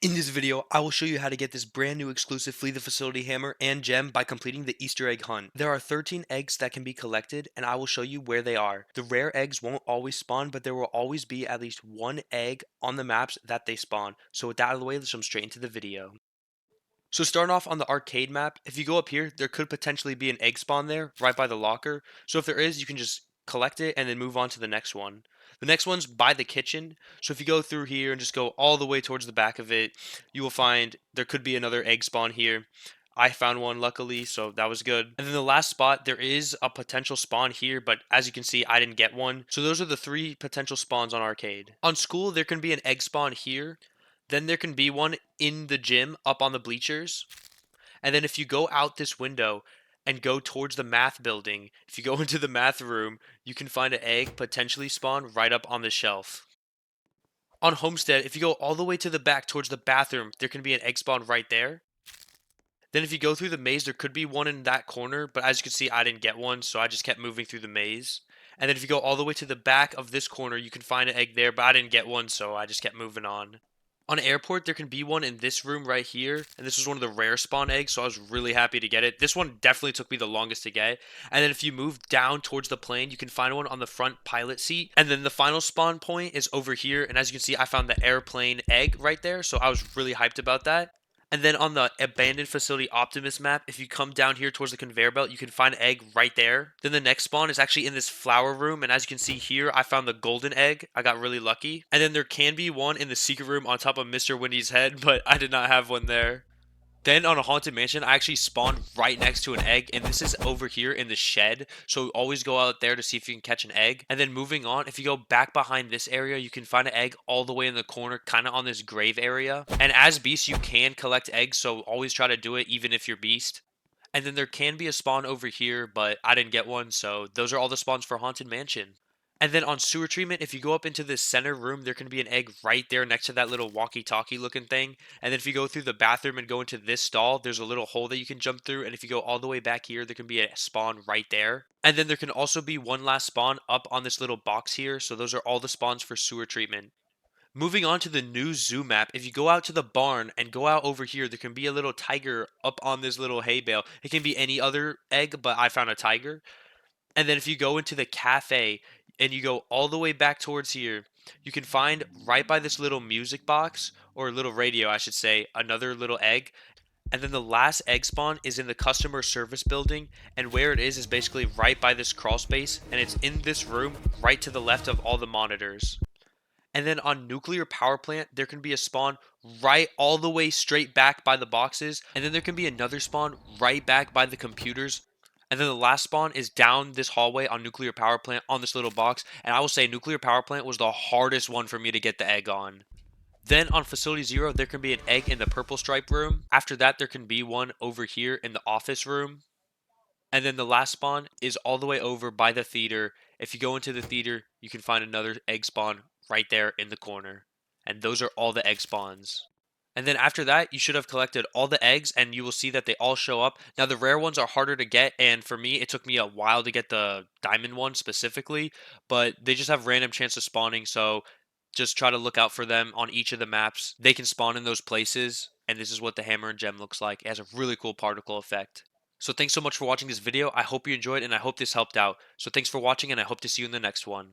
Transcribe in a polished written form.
In this video, I will show you how to get this brand new exclusive Flee the Facility hammer and gem by completing the Easter egg hunt. There are 13 eggs that can be collected, and I will show you where they are. The rare eggs won't always spawn, but there will always be at least one egg on the maps that they spawn. So with that out of the way, let's jump straight into the video. So starting off on the arcade map, if you go up here, there could potentially be an egg spawn there, right by the locker. So if there is, you can just collect it and then move on to the next one. The next one's by the kitchen. So if you go through here and just go all the way towards the back of it, you will find there could be another egg spawn here. I found one luckily, so that was good. And then the last spot, there is a potential spawn here, but as you can see, I didn't get one. So those are the three potential spawns on arcade. On school, there can be an egg spawn here. Then there can be one in the gym up on the bleachers. And then if you go out this window and go towards the math building, if you go into the math room, you can find an egg potentially spawn right up on the shelf. On Homestead, if you go all the way to the back towards the bathroom, there can be an egg spawn right there. Then if you go through the maze, there could be one in that corner, but as you can see, I didn't get one, so I just kept moving through the maze. And then if you go all the way to the back of this corner, you can find an egg there, but I didn't get one, so I just kept moving on. On airport, there can be one in this room right here, and this was one of the rare spawn eggs, so I was really happy to get it. This one definitely took me the longest to get. And then if you move down towards the plane, you can find one on the front pilot seat. And then the final spawn point is over here, and as you can see, I found the airplane egg right there, so I was really hyped about that. And then on the abandoned facility Optimus map, if you come down here towards the conveyor belt, you can find an egg right there. Then the next spawn is actually in this flower room, and as you can see here, I found the golden egg. I got really lucky. And then there can be one in the secret room on top of Mr. Windy's head, but I did not have one there. Then on a haunted mansion, I actually spawned right next to an egg, and this is over here in the shed. So always go out there to see if you can catch an egg. And then moving on, if you go back behind this area, you can find an egg all the way in the corner, kind of on this grave area. And as Beast, you can collect eggs, so always try to do it, even if you're Beast. And then there can be a spawn over here, but I didn't get one, so those are all the spawns for Haunted Mansion. And then on sewer treatment, if you go up into this center room, there can be an egg right there next to that little walkie-talkie looking thing. And then if you go through the bathroom and go into this stall, there's a little hole that you can jump through. And if you go all the way back here, there can be a spawn right there. And then there can also be one last spawn up on this little box here. So those are all the spawns for sewer treatment. Moving on to the new zoo map, if you go out to the barn and go out over here, there can be a little tiger up on this little hay bale. It can be any other egg, but I found a tiger. And then if you go into the cafe and you go all the way back towards here, you can find right by this little music box, or little radio, I should say, another little egg. And then the last egg spawn is in the customer service building, and where it is basically right by this crawl space, and it's in this room right to the left of all the monitors. And then on nuclear power plant, there can be a spawn right all the way straight back by the boxes. And then there can be another spawn right back by the computers. And then the last spawn is down this hallway on nuclear power plant on this little box. And I will say nuclear power plant was the hardest one for me to get the egg on. Then on facility 0, there can be an egg in the purple stripe room. After that, there can be one over here in the office room. And then the last spawn is all the way over by the theater. If you go into the theater, you can find another egg spawn right there in the corner. And those are all the egg spawns. And then after that, you should have collected all the eggs and you will see that they all show up. Now the rare ones are harder to get, and for me, it took me a while to get the diamond one specifically, but they just have random chance of spawning, so just try to look out for them on each of the maps. They can spawn in those places, and this is what the hammer and gem looks like. It has a really cool particle effect. So thanks so much for watching this video. I hope you enjoyed and I hope this helped out. So thanks for watching and I hope to see you in the next one.